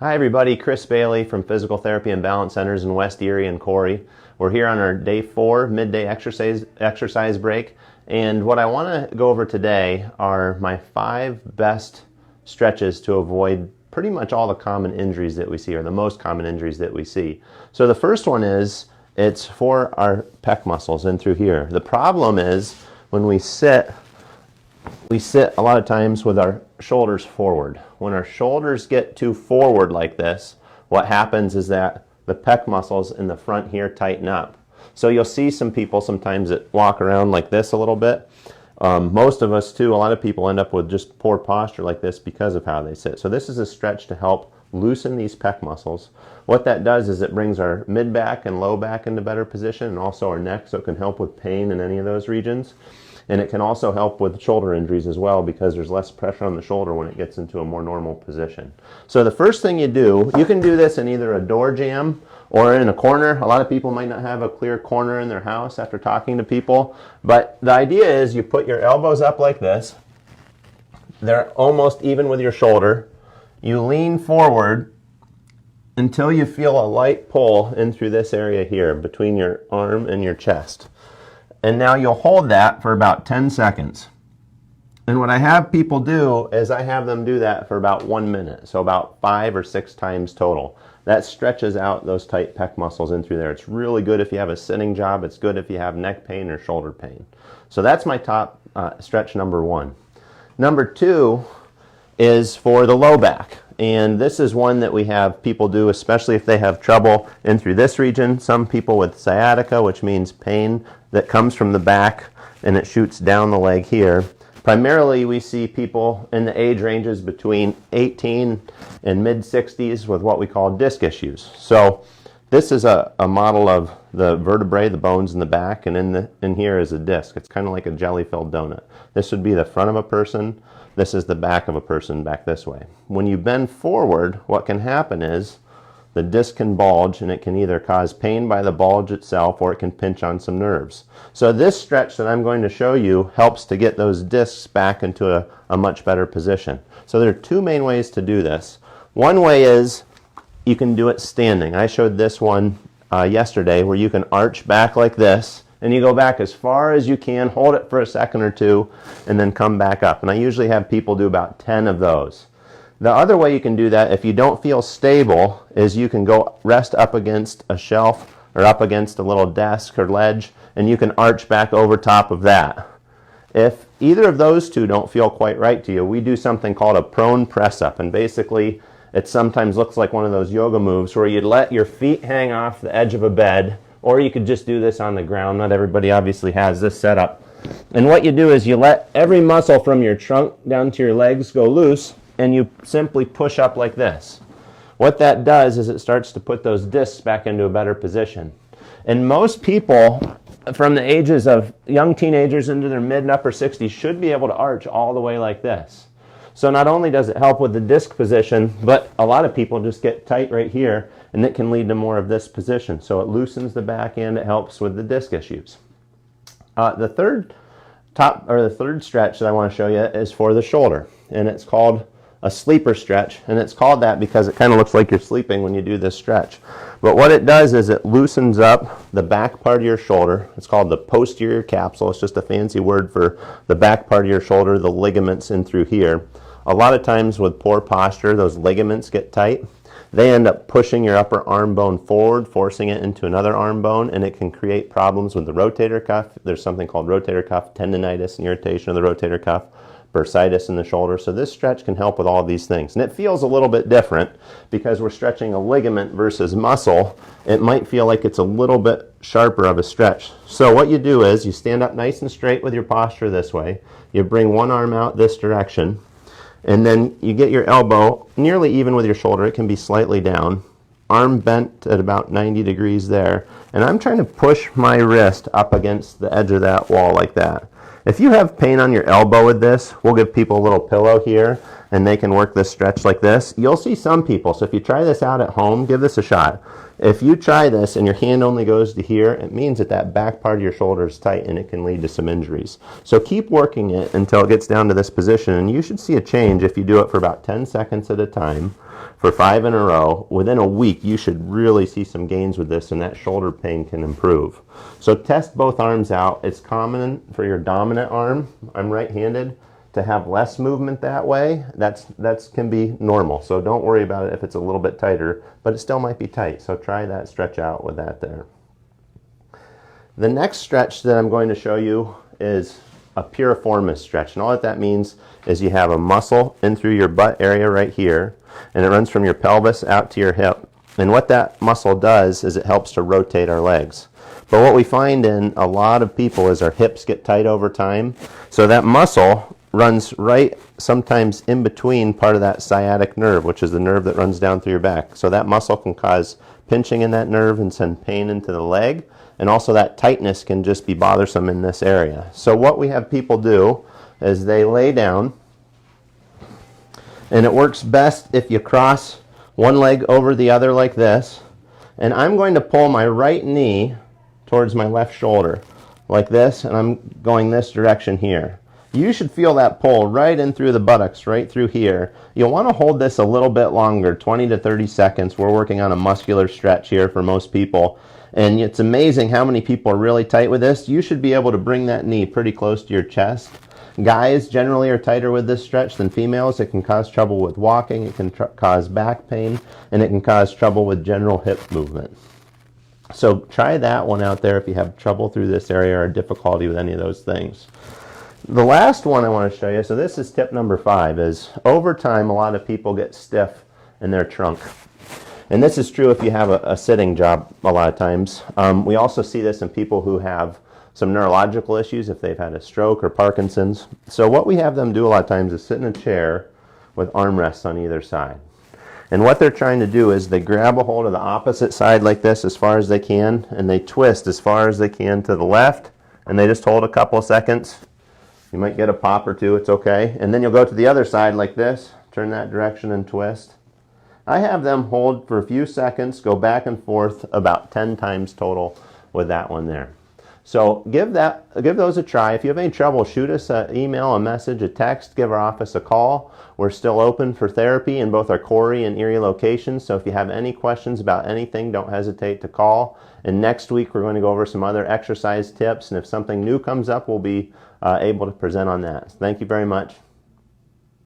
Hi everybody, Chris Bailey from Physical Therapy and Balance Centers in West Erie and Corey. We're here on our day 4 midday exercise break, and what I want to go over today are my 5 best stretches to avoid pretty much all the common injuries that we see, or the most common injuries that we see. So the first one is, it's for our pec muscles in through here. The problem is when we sit a lot of times with our shoulders forward. When our shoulders get too forward like this, what happens is that the pec muscles in the front here tighten up. So you'll see some people sometimes that walk around like this a little bit. Most of us too, a lot of people end up with just poor posture like this because of how they sit. So this is a stretch to help loosen these pec muscles. What that does is it brings our mid back and low back into better position, and also our neck, so it can help with pain in any of those regions. And it can also help with shoulder injuries as well, because there's less pressure on the shoulder when it gets into a more normal position. So the first thing you do, you can do this in either a door jamb or in a corner. A lot of people might not have a clear corner in their house after talking to people, but the idea is you put your elbows up like this. They're almost even with your shoulder. You lean forward until you feel a light pull in through this area here between your arm and your chest. And now you'll hold that for about 10 seconds. And what I have people do is I have them do that for about 1 minute, so about 5 or 6 times total. That stretches out those tight pec muscles in through there. It's really good if you have a sitting job. It's good if you have neck pain or shoulder pain. So that's my top stretch number 1. Number 2 is for the low back. And this is one that we have people do, especially if they have trouble in through this region. Some people with sciatica, which means pain that comes from the back and it shoots down the leg here. Primarily we see people in the age ranges between 18 and mid-60s with what we call disc issues. So this is a model of the vertebrae, the bones in the back, and in here is a disc. It's kind of like a jelly-filled donut. This would be the front of a person. This is the back of a person back this way. When you bend forward, what can happen is the disc can bulge, and it can either cause pain by the bulge itself, or it can pinch on some nerves. So this stretch that I'm going to show you helps to get those discs back into a much better position. So there are 2 main ways to do this. One way is you can do it standing. I showed this one yesterday, where you can arch back like this, and you go back as far as you can, hold it for a second or 2, and then come back up. And I usually have people do about 10 of those. The other way you can do that, if you don't feel stable, is you can go rest up against a shelf or up against a little desk or ledge, and you can arch back over top of that. If either of those 2 don't feel quite right to you, we do something called a prone press up, and basically it sometimes looks like one of those yoga moves where you let your feet hang off the edge of a bed, or you could just do this on the ground. Not everybody obviously has this set up. And what you do is you let every muscle from your trunk down to your legs go loose, and you simply push up like this. What that does is it starts to put those discs back into a better position. And most people from the ages of young teenagers into their mid and upper 60s should be able to arch all the way like this. So not only does it help with the disc position, but a lot of people just get tight right here, and it can lead to more of this position. So it loosens the back end, it helps with the disc issues. The third stretch that I want to show you is for the shoulder, and it's called a sleeper stretch, and it's called that because it kind of looks like you're sleeping when you do this stretch. But what it does is it loosens up the back part of your shoulder. It's called the posterior capsule. It's just a fancy word for the back part of your shoulder, the ligaments in through here. A lot of times with poor posture, those ligaments get tight. They end up pushing your upper arm bone forward, forcing it into another arm bone, and it can create problems with the rotator cuff. There's something called rotator cuff tendinitis and irritation of the rotator cuff, bursitis in the shoulder. So this stretch can help with all of these things. And it feels a little bit different because we're stretching a ligament versus muscle. It might feel like it's a little bit sharper of a stretch. So what you do is you stand up nice and straight with your posture this way. You bring one arm out this direction, and then you get your elbow nearly even with your shoulder. It can be slightly down. Arm bent at about 90 degrees there. And I'm trying to push my wrist up against the edge of that wall like that. If you have pain on your elbow with this, we'll give people a little pillow here, and they can work this stretch like this. You'll see some people, so if you try this out at home, give this a shot. If you try this and your hand only goes to here, it means that that back part of your shoulder is tight and it can lead to some injuries. So keep working it until it gets down to this position, and you should see a change if you do it for about 10 seconds at a time for 5 in a row. Within a week, you should really see some gains with this, and that shoulder pain can improve. So test both arms out. It's common for your dominant arm, I'm right-handed, to have less movement that way. That can be normal, so don't worry about it if it's a little bit tighter, but it still might be tight, so try that stretch out with that there. The next stretch that I'm going to show you is a piriformis stretch, and all that means is you have a muscle in through your butt area right here, and it runs from your pelvis out to your hip, and what that muscle does is it helps to rotate our legs. But what we find in a lot of people is our hips get tight over time, so that muscle runs right sometimes in between part of that sciatic nerve, which is the nerve that runs down through your back. So that muscle can cause pinching in that nerve and send pain into the leg, and also that tightness can just be bothersome in this area. So what we have people do is they lay down, and it works best if you cross one leg over the other like this, and I'm going to pull my right knee towards my left shoulder like this, and I'm going this direction here. You should feel that pull right in through the buttocks, right through here. You'll want to hold this a little bit longer, 20 to 30 seconds. We're working on a muscular stretch here for most people. And it's amazing how many people are really tight with this. You should be able to bring that knee pretty close to your chest. Guys generally are tighter with this stretch than females. It can cause trouble with walking, it can cause back pain, and it can cause trouble with general hip movement. So try that one out there if you have trouble through this area or difficulty with any of those things. The last one I want to show you, so this is tip number 5, is over time a lot of people get stiff in their trunk. And this is true if you have a sitting job a lot of times. We also see this in people who have some neurological issues, if they've had a stroke or Parkinson's. So what we have them do a lot of times is sit in a chair with armrests on either side. And what they're trying to do is they grab a hold of the opposite side like this as far as they can, and they twist as far as they can to the left, and they just hold a couple of seconds. You might get a pop or two, it's okay. And then you'll go to the other side like this, turn that direction and twist. I have them hold for a few seconds, go back and forth about 10 times total with that one there. So give those a try. If you have any trouble, shoot us an email, a message, a text, give our office a call. We're still open for therapy in both our Corry and Erie locations, so if you have any questions about anything, don't hesitate to call. And next week we're going to go over some other exercise tips, and if something new comes up, we'll be able to present on that. Thank you very much.